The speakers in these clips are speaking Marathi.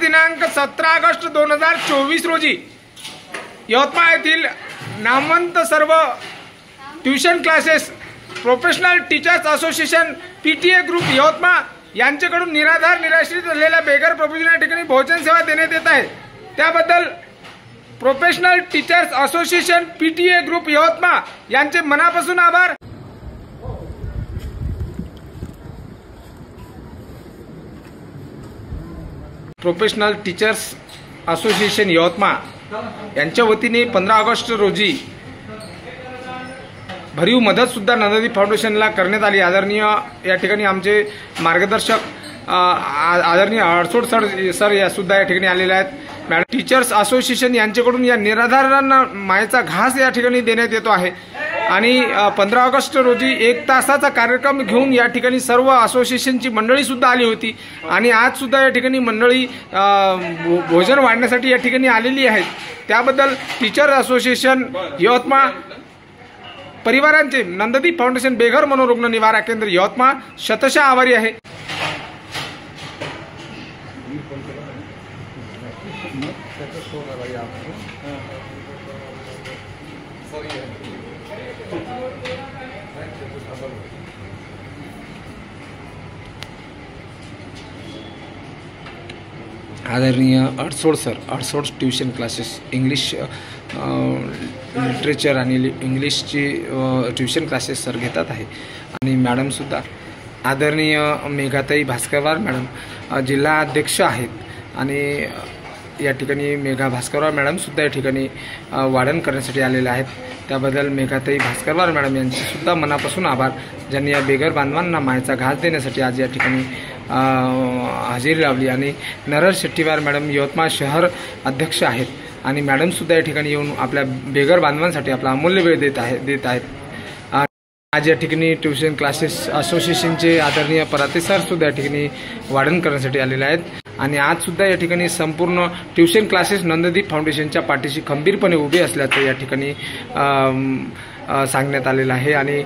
दिनांक 17 ऑगस्ट 2024 रोजी यवतमाळ येथील नामवंत सर्व tuition classes professional teachers association PTA group Yavatmal यांच्याकडून निराधार निराश्रित झालेल्या बेघर प्रबोधिनी या ठिकाणी भोजन सेवा देण्यात येत आहे। त्याबद्दल professional teachers association PTA group Yavatmal यांचे मनापासून आभार। प्रोफेशनल टीचर्स असोसिएशन यवतमाळ यांच्या वतीने 15 ऑगस्ट रोजी भरीव मदत सुद्धा नंदादीप फाउंडेशनला करण्यात आली। आदरणीय या ठिकाणी आमचे मार्गदर्शक आदरणीय अडसोड सर या सुद्धा या ठिकाणी आलेले आहेत। मॅडम टीचर्स असोसिएशन यांच्याकडून या निराधारांना मायेचा घास या ठिकाणी देण्यात येतो आहे आणि 15 ऑगस्ट रोजी 1 तासाचा कार्यक्रम घेऊन या ठिकाणी सर्व असोसिएशनची मंडळी सुद्धा आली होती आणि आज सुद्धा या ठिकाणी मंडळी भोजन वाढण्यासाठी या ठिकाणी आलेली आहेत। त्याबद्दल टीचर असोसिएशन यवतमाळ परिवारांचे नंदादीप फाउंडेशन बेघर मनोरुग्ण निवारा केंद्र यवतमाळ शतशः आभारी आहे। आदरणीय अडसोड ट्यूशन क्लासेस इंग्लिश लिटरेचर आणि इंग्लिशची ट्यूशन क्लासेस सर घेतात आहे आणि मॅडम सुद्धा आदरणीय मेघाताई भास्करवार मॅडम जिल्हा अध्यक्ष आहेत आणि या ठिकाणी मेघा भास्करवार मॅडम सुद्धा या ठिकाणी वाढण करण्यासाठी आलेले आहेत। त्याबद्दल मेघाताई भास्करवार मॅडम यांचे सुद्धा मनापासून आभार, ज्यांनी या बेघर बांधवांना मायेचा घास देण्यासाठी आज या ठिकाणी हजेरी लावली। आणि नरहर शेट्टीवार मॅडम यवतमाळ शहर अध्यक्ष आहेत आणि मॅडम सुद्धा या ठिकाणी येऊन आपल्या बेघर बांधवांसाठी आपला अमूल्य वेळ देत आहेत। आज या ठिकाणी ट्यूशन क्लासेस असोसिएशनचे आदरणीय पराते सर सुद्धा या ठिकाणी वाढण करण्यासाठी आलेले आहेत आणि आज सुद्धा या ठिकाणी संपूर्ण ट्यूशन क्लासेस नंदादीप फाउंडेशनच्या पाठीशी खंबीरपणे उभे असल्याचं या ठिकाणी सांगण्यात आलेलं आहे आणि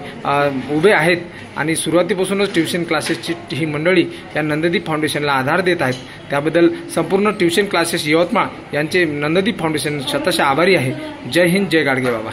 उभे आहेत आणि सुरुवातीपासूनच ट्यूशन क्लासेसची ही मंडळी या नंदादीप फाउंडेशनला आधार देत आहेत। त्याबद्दल संपूर्ण ट्यूशन क्लासेस यवतमाळ यांचे नंदादीप फाउंडेशन शतशः आभारी आहे। जय हिंद, जय गाडगे बाबा।